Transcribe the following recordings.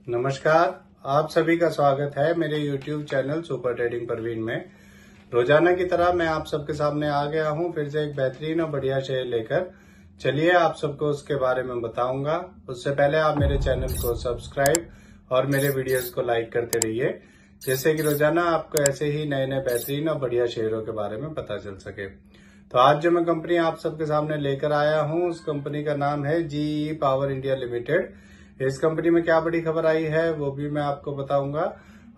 नमस्कार, आप सभी का स्वागत है मेरे YouTube channel super trading Parveen में। रोजाना की तरह मैं आप सबके सामने आ गया हूं फिर से एक बेहतरीन और बढ़िया शेयर लेकर। चलिए आप सबको उसके बारे में बताऊंगा। उससे पहले आप मेरे चैनल को सब्सक्राइब और मेरे वीडियोस को लाइक करते रहिए, जिससे कि रोजाना आपको ऐसे ही नए नए बेहतरीन और बढ़िया शेयरों के बारे में पता चल सके। तो आज जो मैं कंपनी आप सबके सामने लेकर आया हूं, उस कंपनी का नाम है GE पावर इंडिया लिमिटेड। इस कंपनी में क्या बड़ी खबर आई है वो भी मैं आपको बताऊंगा,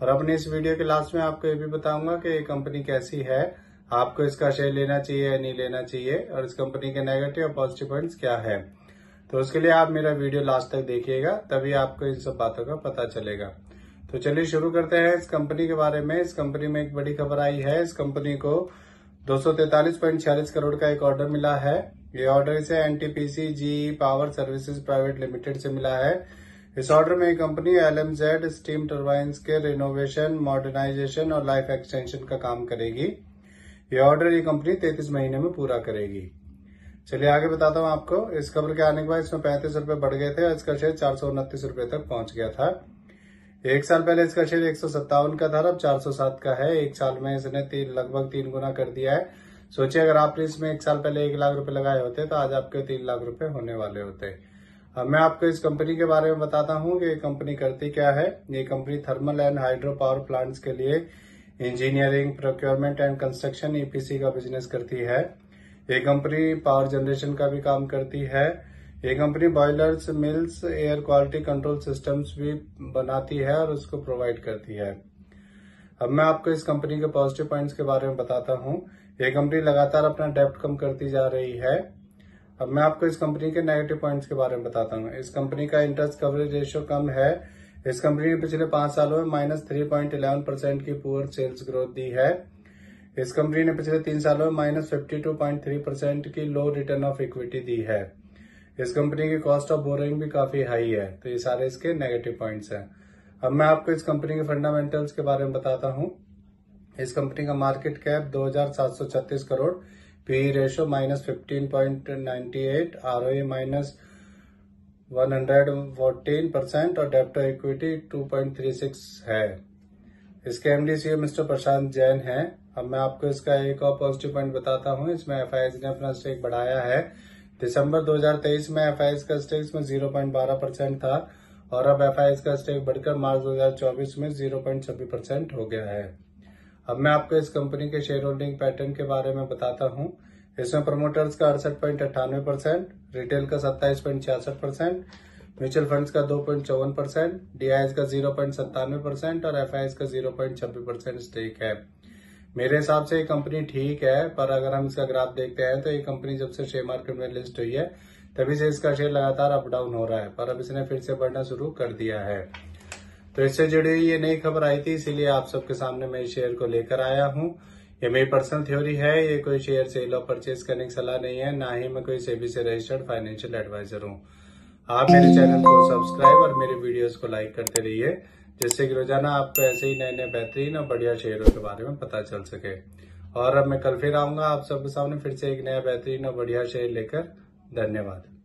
और अपने इस वीडियो के लास्ट में आपको ये भी बताऊंगा कि ये कंपनी कैसी है, आपको इसका शेयर लेना चाहिए या नहीं लेना चाहिए, और इस कंपनी के नेगेटिव और पॉजिटिव पॉइंट्स क्या है। तो उसके लिए आप मेरा वीडियो लास्ट तक देखिएगा, तभी आपको इन सब बातों का पता चलेगा। तो चलिए शुरू करते हैं इस कंपनी के बारे में। इस कंपनी में एक बड़ी खबर आई है। इस कंपनी को 243.46 करोड़ का एक ऑर्डर मिला है। ये ऑर्डर इसे NTPC GE power services private limited से मिला है। इस ऑर्डर में ये कंपनी LMZ स्टीम टर्बाइन्स के रिनोवेशन, मॉडर्नाइजेशन और लाइफ एक्सटेंशन का काम करेगी। ये ऑर्डर ये कंपनी 33 महीने में पूरा करेगी। चलिए आगे बताता हूँ आपको। इस खबर के आने के बाद इसमें 35 रुपए बढ़ गए थे और इसका शेयर 429 रुपए तक पहुंच गया था। एक साल पहले इसका शेयर 157 का था, अब 407 का है। एक साल में इसने लगभग 3 गुना कर दिया है। सोचिए अगर आपने इसमें एक साल पहले 1 लाख रुपए लगाए होते तो आज आपके 3 लाख रुपए होने वाले होते। अब मैं आपको इस कंपनी के बारे में बताता हूँ कि ये कंपनी करती क्या है। ये company thermal and hydro power plants के लिए engineering, procurement and construction EPC का बिजनेस करती है। ये कंपनी पावर जनरेशन का भी काम करती है। ये company boilers, mills, air quality control systems भी बनाती है और उसको प्रोवाइड करती है। अब मैं आपको इस कंपनी के पॉजिटिव पॉइंट्स के बारे में बताता हूँ। ये कंपनी लगातार अपना डेब्ट कम करती जा रही है। अब मैं आपको इस कंपनी के नेगेटिव पॉइंट्स के बारे में बताता हूँ। इस कंपनी का इंटरेस्ट कवरेज रेशियो कम है। इस कंपनी ने पिछले 5 सालों में -3.11% की पुअर सेल्स ग्रोथ दी है। इस कंपनी ने पिछले 3 सालों में -52.3% की लो रिटर्न ऑफ इक्विटी दी है। इस कंपनी की कॉस्ट ऑफ बोरोइंग भी काफी हाई है। तो ये सारे इसके नेगेटिव पॉइंट्स हैं। अब मैं आपको इस कंपनी के फंडामेंटल्स के बारे में बताता हूँ। इस कंपनी का market cap 2736 crore, PE ratio -15.98, ROE -114% और डेब्ट टू इक्विटी 2.36 है। इसके MD CEO मिस्टर प्रशांत जैन हैं। अब मैं आपको इसका एक और पॉजिटिव पॉइंट बताता हूँ। इसमें FIS ने अपना स्टेक बढ़ाया है। दिसंबर 2023 में FIS का स्टेक इसमें 0.12% था और अब FIS का स्टेक बढ़कर मार्च 2024 में 0.26% हो गया है। अब मैं आपको इस कंपनी के शेयर होल्डिंग पैटर्न के बारे में बताता हूँ। इसमें प्रमोटर्स का 68.98%, रिटेल का 27.66%, म्यूचुअल फंड्स का 2.54%, DIs का 0.97% और FIS का 0.26% स्टेक है। मेरे हिसाब से ये कंपनी ठीक है, पर अगर हम इसका ग्राफ देखते हैं तो ये कंपनी जब से शेयर मार्केट में लिस्ट हुई है तभी से इसका शेयर लगातार अप डाउन हो रहा है, पर अब इसने फिर से बढ़ना शुरू कर दिया है। तो इससे जुड़ी हुई ये नई खबर आई थी, इसीलिए आप सबके सामने मैं इस शेयर को लेकर आया हूँ। ये मेरी पर्सनल थ्योरी है, ये कोई शेयर सेल और परचेज करने की सलाह नहीं है, ना ही मैं कोई सेबी से रजिस्टर्ड फाइनेंशियल एडवाइजर हूँ। आप मेरे चैनल को सब्सक्राइब और मेरे वीडियोस को लाइक करते रहिए, जिससे कि रोजाना आपको ऐसे ही नए नए बेहतरीन और बढ़िया शेयरों के बारे में पता चल सके। और अब मैं कल फिर आऊंगा आप सबके सामने फिर से एक नया बेहतरीन और बढ़िया शेयर लेकर। धन्यवाद।